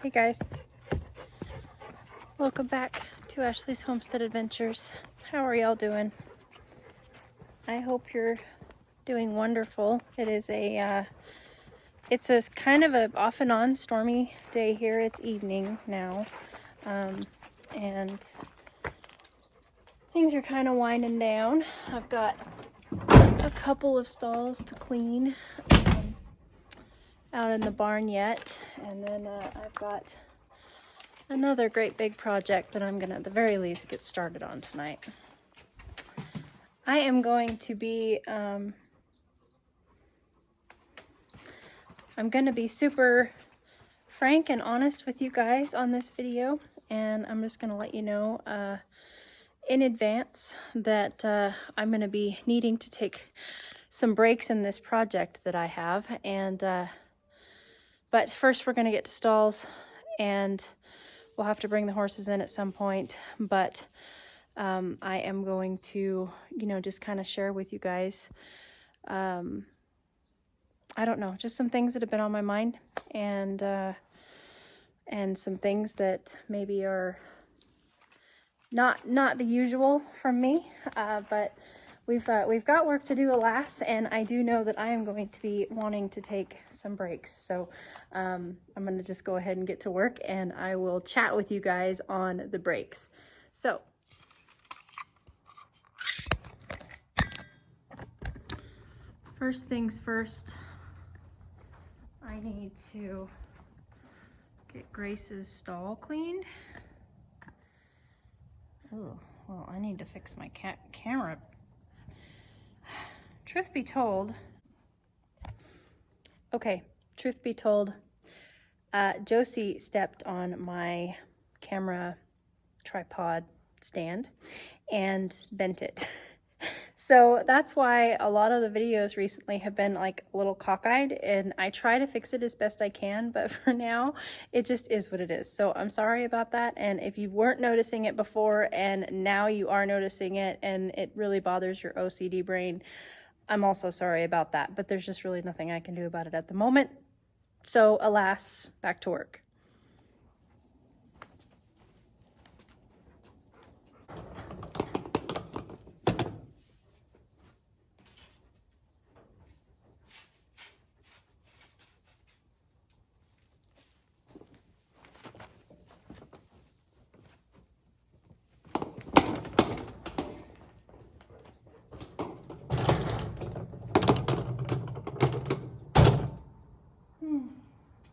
Hey guys, welcome back to Ashley's Homestead Adventures. How are y'all doing? I hope you're doing wonderful. It's a kind of a off and on stormy day here. It's evening now, and things are kind of winding down. I've got a couple of stalls to clean out in the barn yet, and then I've got another great big project that I'm gonna at the very least get started on tonight. I am going to be I'm gonna be super frank and honest with you guys on this video, and I'm just gonna let you know in advance that I'm gonna be needing to take some breaks in this project that I have, and but first we're gonna get to stalls, and we'll have to bring the horses in at some point, but I am going to, just kind of share with you guys, I don't know, just some things that have been on my mind, and some things that maybe are not the usual from me, but we've got work to do, alas, and I do know that I am going to be wanting to take some breaks. So I'm going to just go ahead and get to work, and I will chat with you guys on the breaks. So first things first, I need to get Grace's stall cleaned. Oh, well, I need to fix my camera. Truth be told, Josie stepped on my camera tripod stand and bent it. So that's why a lot of the videos recently have been like a little cockeyed, and I try to fix it as best I can, but for now it just is what it is. So I'm sorry about that, and if you weren't noticing it before and now you are noticing it and it really bothers your OCD brain, I'm also sorry about that, but there's just really nothing I can do about it at the moment. So alas, back to work.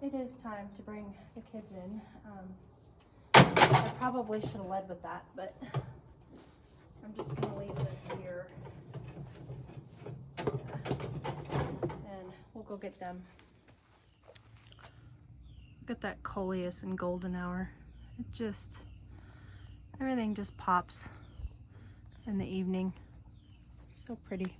It is time to bring the kids in. I probably should have led with that, but I'm just going to leave this here, and we'll go get them. Look at that coleus and golden hour. Everything just pops in the evening. So pretty.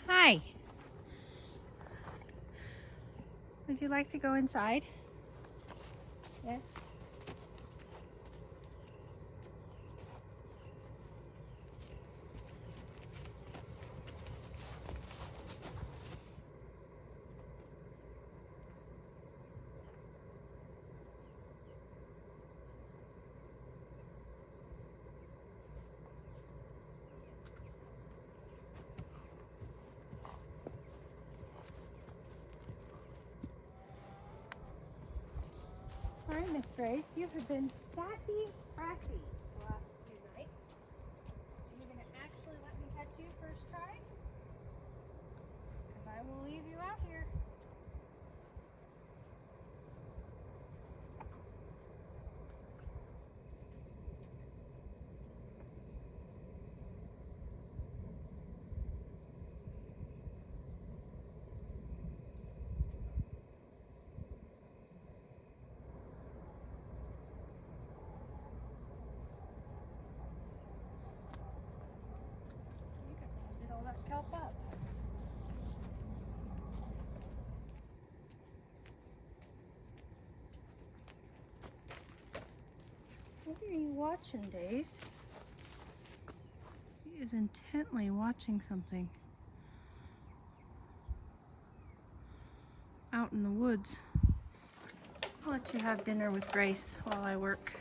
Hi. Would you like to go inside? Yeah. All right, Miss Grace, you have been sassy, Krafty the last few nights. Are you going to actually let me catch you first try? Because I will leave you out here. Did all that kelp up. What are you watching, Days? He is intently watching something. out in the woods. I'll let you have dinner with Grace while I work.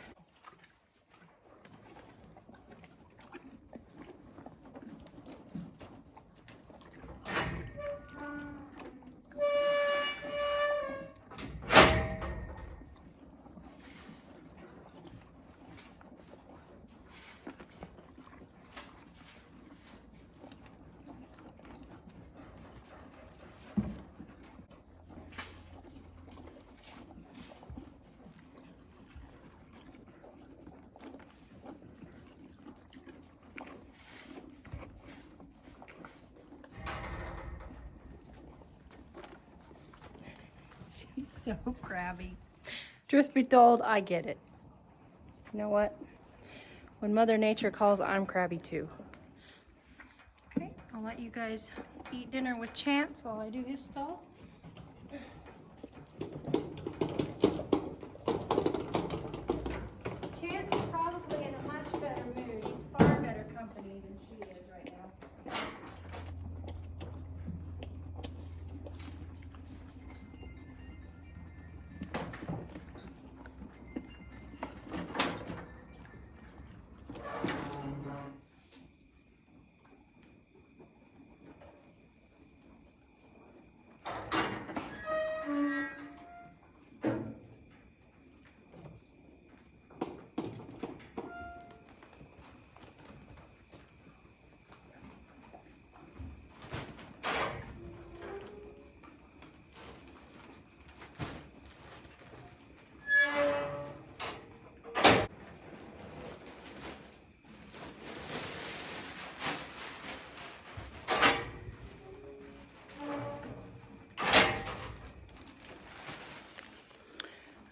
She's so crabby. Truth be told, I get it. You know what? When Mother Nature calls, I'm crabby too. Okay, I'll let you guys eat dinner with Chance while I do his stall. Chance is probably in a much better mood. He's far better company than she is right now.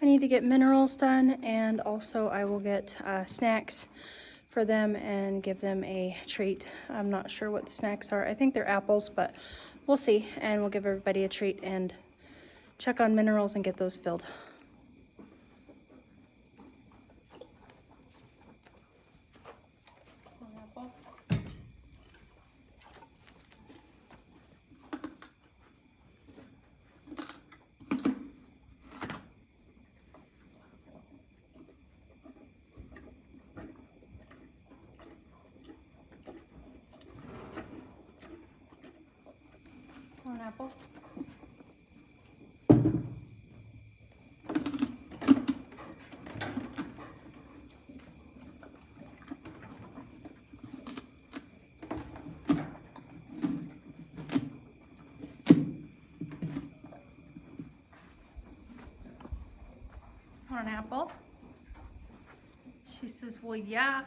I need to get minerals done, and also I will get snacks for them and give them a treat. I'm not sure what the snacks are. I think they're apples, but we'll see. And we'll give everybody a treat and check on minerals and get those filled. One apple. One apple. She says, well, yeah.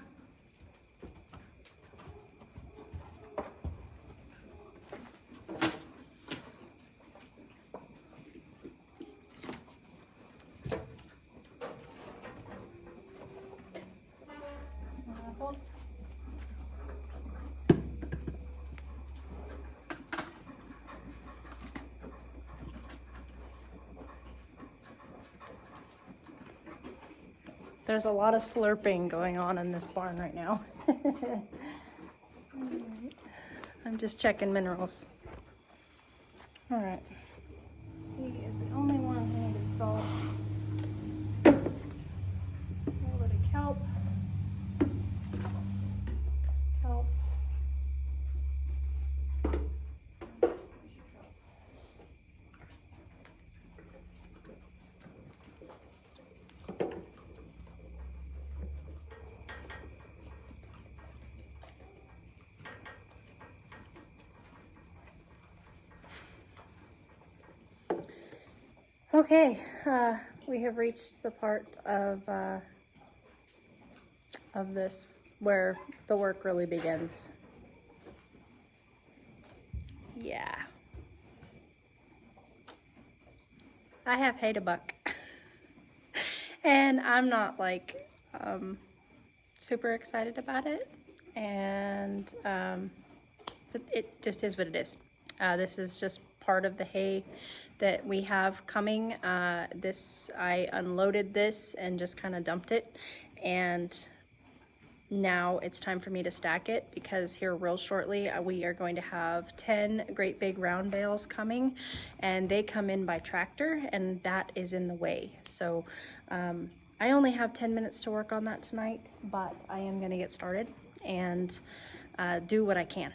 There's a lot of slurping going on in this barn right now. I'm just checking minerals. All right. He is the only one who needed salt. A little bit of kelp. Kelp. Okay, we have reached the part of this where the work really begins. Yeah. I have hay to buck. And I'm not like super excited about it. And it just is what it is. This is just part of the hay that we have coming. I unloaded this and just kind of dumped it, and now it's time for me to stack it, because here real shortly we are going to have 10 great big round bales coming, and they come in by tractor, and that is in the way. So I only have 10 minutes to work on that tonight, but I am going to get started and do what I can.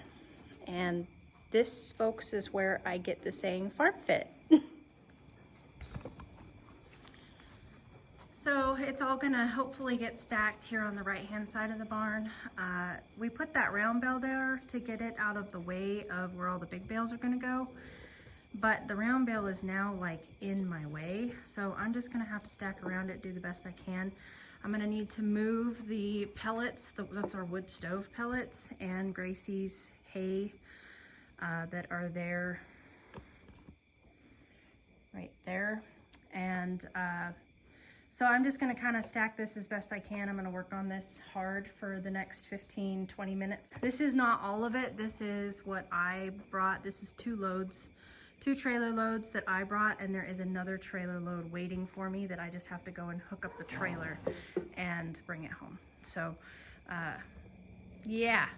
And this, folks, is where I get the saying farm fit. So it's all gonna hopefully get stacked here on the right hand side of the barn. We put that round bale there to get it out of the way of where all the big bales are gonna go, but the round bale is now like in my way, so I'm just gonna have to stack around it, do the best I can. I'm gonna need to move the pellets, that's our wood stove pellets, and Gracie's hay that are there, right there. And so I'm just gonna kind of stack this as best I can. I'm gonna work on this hard for the next 15-20 minutes. This is not all of it. This is what I brought. This is 2 loads, 2 trailer loads that I brought, and there is another trailer load waiting for me that I just have to go and hook up the trailer and bring it home. So yeah.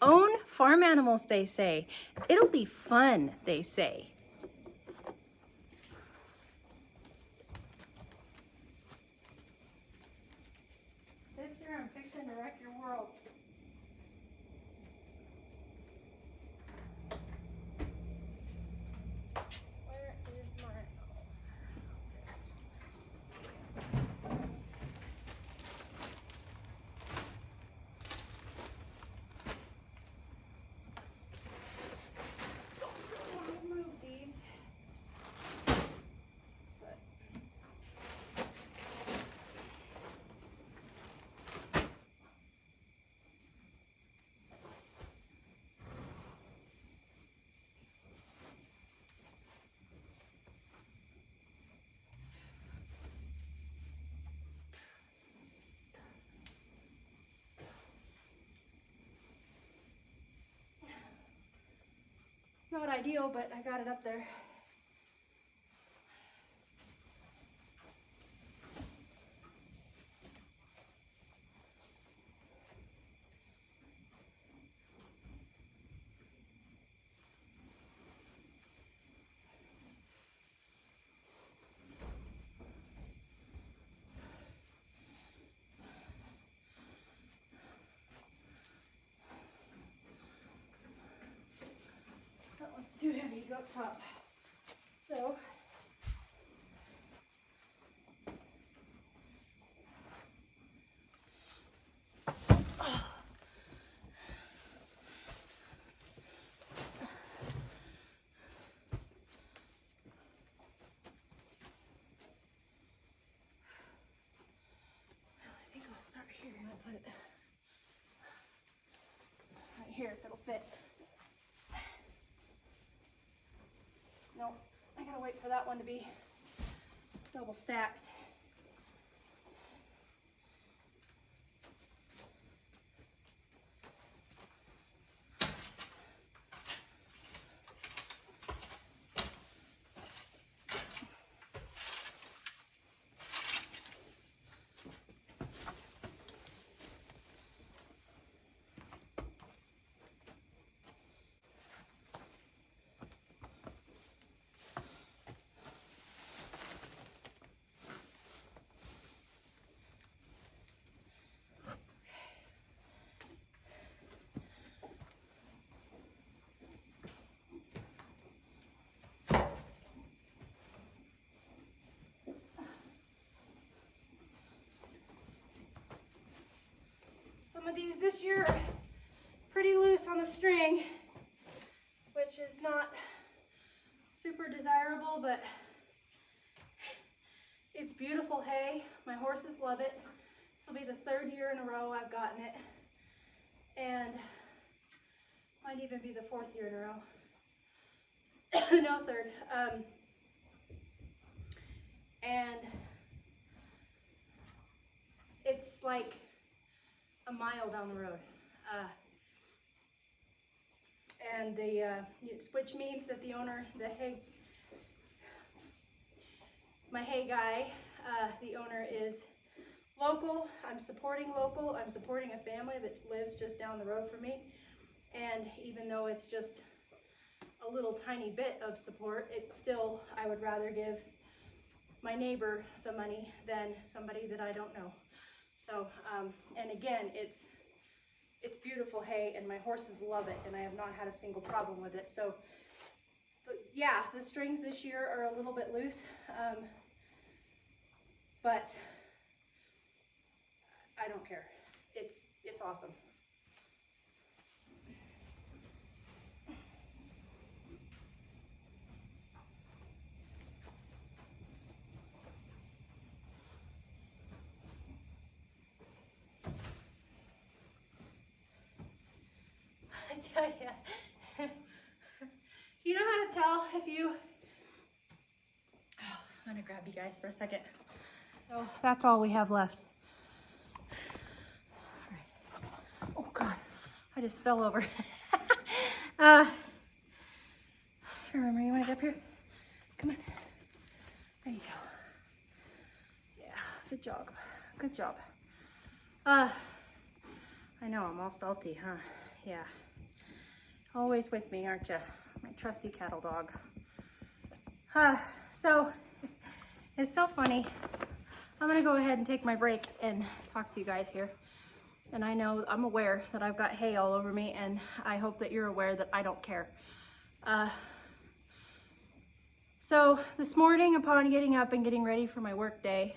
Own farm animals, they say. It'll be fun, they say. Sister, I'm fixing to wreck your world. Where is my... I'll move these. Not ideal, but I got it up there. That one's too heavy to go up top. So I think I'll start here and I'll put it right here if it'll fit. Nope, I gotta wait for that one to be double stacked. Some of these this year are pretty loose on the string, which is not super desirable, but it's beautiful hay. My horses love it. This will be the 3rd year in a row I've gotten it, and might even be the 4th year in a row. No, 3rd. And it's like a mile down the road, and which means that the owner, my hay guy, the owner is local. I'm supporting local. I'm supporting a family that lives just down the road from me. And even though it's just a little tiny bit of support, it's still, I would rather give my neighbor the money than somebody that I don't know. So, and again, it's beautiful hay and my horses love it and I have not had a single problem with it. So, but yeah, the strings this year are a little bit loose, but I don't care. It's awesome. I tell you, do you know how to tell if you, I'm gonna grab you guys for a second. So that's all we have left. All right. Oh God, I just fell over. Remember, you wanna get up here? Come on. There you go. Yeah, good job. Good job. I know, I'm all salty, huh? Yeah. Always with me, aren't you? My trusty cattle dog. So, it's so funny. I'm gonna go ahead and take my break and talk to you guys here. And I know, I'm aware that I've got hay all over me, and I hope that you're aware that I don't care. So, this morning, upon getting up and getting ready for my work day,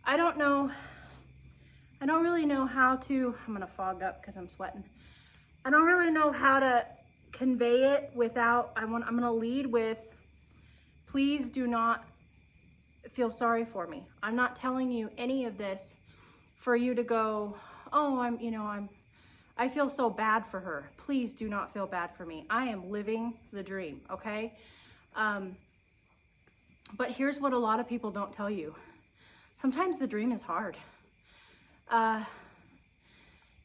I don't really know how to, I'm gonna fog up because I'm sweating. I don't really know how to convey it without, I'm gonna lead with, please do not feel sorry for me. I'm not telling you any of this for you to go, oh, I feel so bad for her. Please do not feel bad for me. I am living the dream, okay? But here's what a lot of people don't tell you. Sometimes the dream is hard.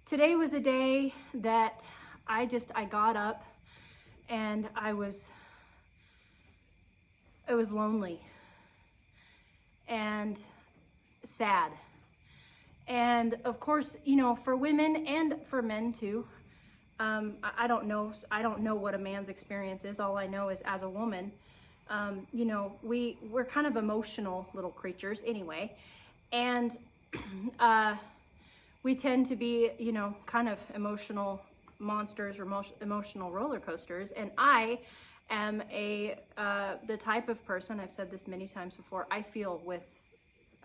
Today was a day that I got up and it was lonely and sad. And of course, you know, for women and for men too, I don't know what a man's experience is. All I know is as a woman, you know, we're kind of emotional little creatures anyway. And we tend to be, you know, kind of emotional monsters or emotional roller coasters. And I am the type of person, I've said this many times before, I feel with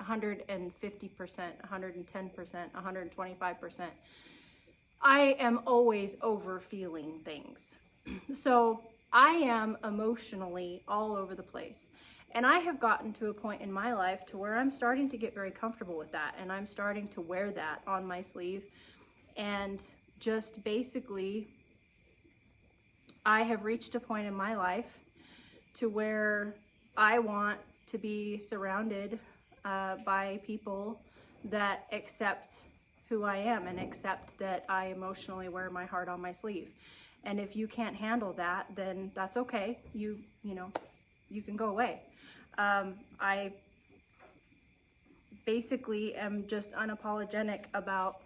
150%, 110%, 125%. I am always over feeling things. So I am emotionally all over the place. And I have gotten to a point in my life to where I'm starting to get very comfortable with that. And I'm starting to wear that on my sleeve. And just basically, I have reached a point in my life to where I want to be surrounded by people that accept who I am and accept that I emotionally wear my heart on my sleeve. And if you can't handle that, then that's okay. You know, you can go away. I basically am just unapologetic about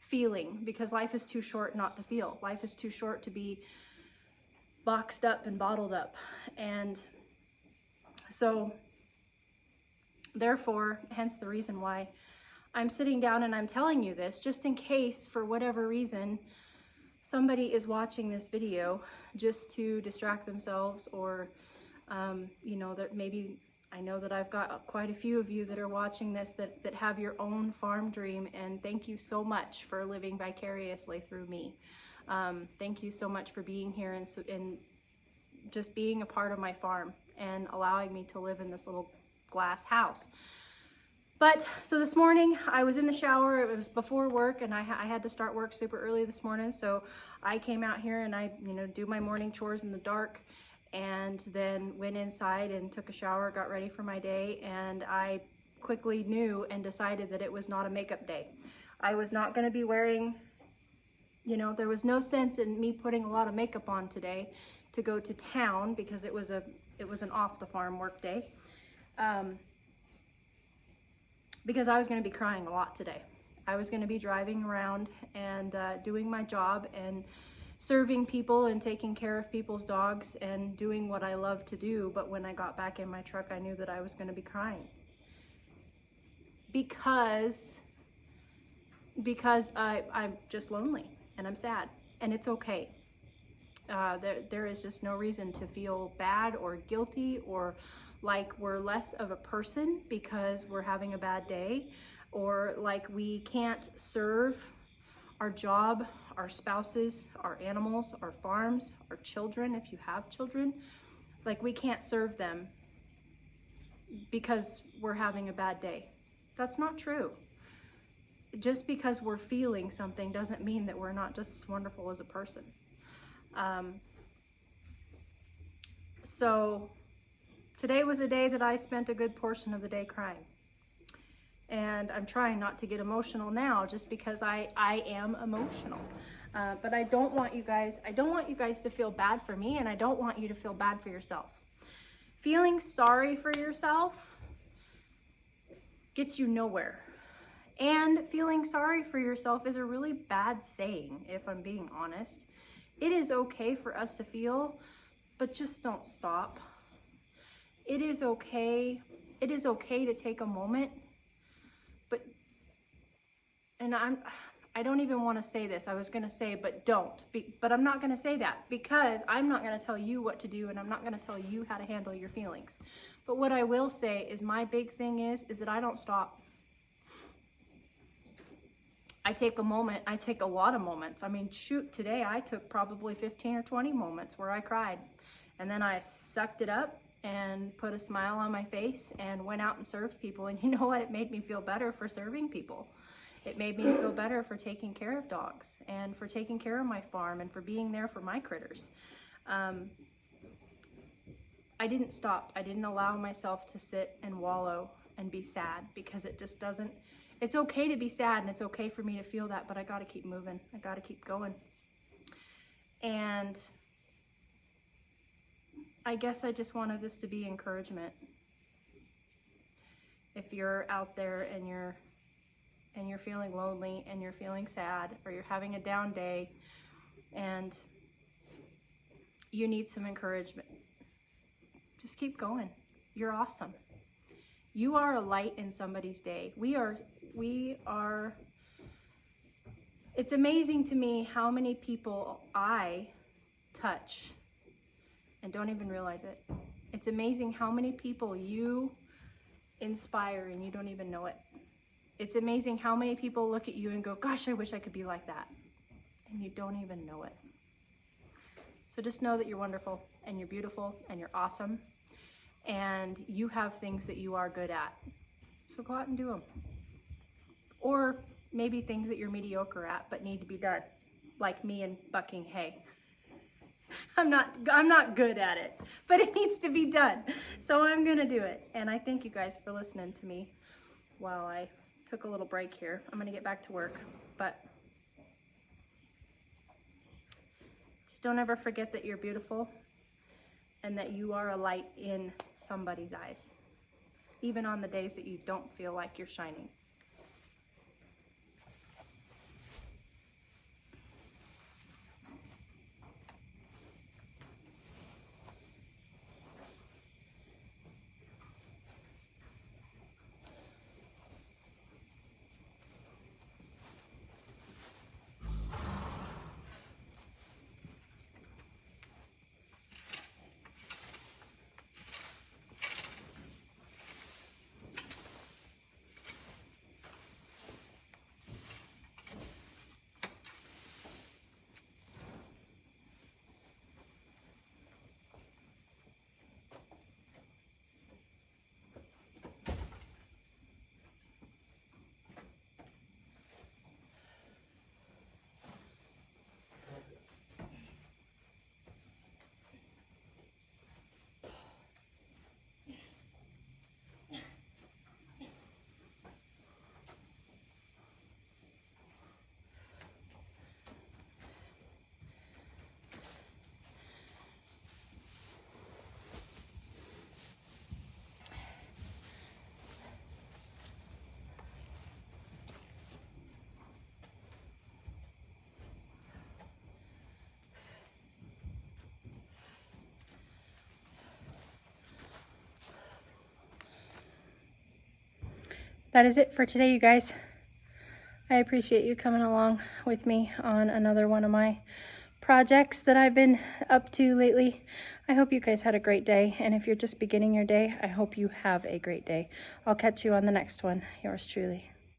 feeling, because life is too short not to feel. Life is too short to be boxed up and bottled up. And so therefore, hence the reason why I'm sitting down and I'm telling you this, just in case for whatever reason somebody is watching this video just to distract themselves, or you know, that maybe, I know that I've got quite a few of you that are watching this that have your own farm dream, and thank you so much for living vicariously through me. Thank you so much for being here and just being a part of my farm and allowing me to live in this little glass house. But so this morning I was in the shower. It was before work, and I had to start work super early this morning. So I came out here and I, you know, do my morning chores in the dark, and then went inside and took a shower, got ready for my day. And I quickly knew and decided that it was not a makeup day. I was not going to be wearing, you know, there was no sense in me putting a lot of makeup on today to go to town, because it was an off the farm work day. because I was going to be crying a lot today. I was going to be driving around and doing my job and serving people and taking care of people's dogs and doing what I love to do. But when I got back in my truck, I knew that I was going to be crying because I'm just lonely and I'm sad, and it's okay. There is just no reason to feel bad or guilty or like we're less of a person because we're having a bad day, or like we can't serve our job, our spouses, our animals, our farms, our children, if you have children. Like we can't serve them because we're having a bad day. That's not true. Just because we're feeling something doesn't mean that we're not just as wonderful as a person. So today was a day that I spent a good portion of the day crying. And I'm trying not to get emotional now just because I am emotional. But I don't want you guys to feel bad for me, and I don't want you to feel bad for yourself. Feeling sorry for yourself gets you nowhere. And feeling sorry for yourself is a really bad saying, if I'm being honest. It is okay for us to feel, but just don't stop. It is okay to take a moment. I don't even want to say this. I was going to say, but don't. But I'm not going to say that because I'm not going to tell you what to do, and I'm not going to tell you how to handle your feelings. But what I will say is my big thing is that I don't stop. I take a moment. I take a lot of moments. I mean, shoot, today I took probably 15 or 20 moments where I cried. And then I sucked it up and put a smile on my face and went out and served people. And you know what? It made me feel better for serving people. It made me feel better for taking care of dogs and for taking care of my farm and for being there for my critters. I didn't stop. I didn't allow myself to sit and wallow and be sad because it just doesn't, it's okay to be sad and it's okay for me to feel that, but I gotta keep moving. I gotta keep going. And I guess I just wanted this to be encouragement. If you're out there and you're feeling lonely and you're feeling sad or you're having a down day and you need some encouragement, just keep going. You're awesome. You are a light in somebody's day. We are, it's amazing to me how many people I touch and don't even realize it. It's amazing how many people you inspire and you don't even know it. It's amazing how many people look at you and go, gosh, I wish I could be like that. And you don't even know it. So just know that you're wonderful and you're beautiful and you're awesome. And you have things that you are good at. So go out and do them. Or maybe things that you're mediocre at but need to be done. Like me and bucking hay. I'm not good at it, but it needs to be done. So I'm gonna do it. And I thank you guys for listening to me while I took a little break here. I'm gonna get back to work, but just don't ever forget that you're beautiful and that you are a light in somebody's eyes, even on the days that you don't feel like you're shining. that is it for today, you guys. I appreciate you coming along with me on another one of my projects that I've been up to lately. I hope you guys had a great day, and if you're just beginning your day, I hope you have a great day. I'll catch you on the next one. Yours truly.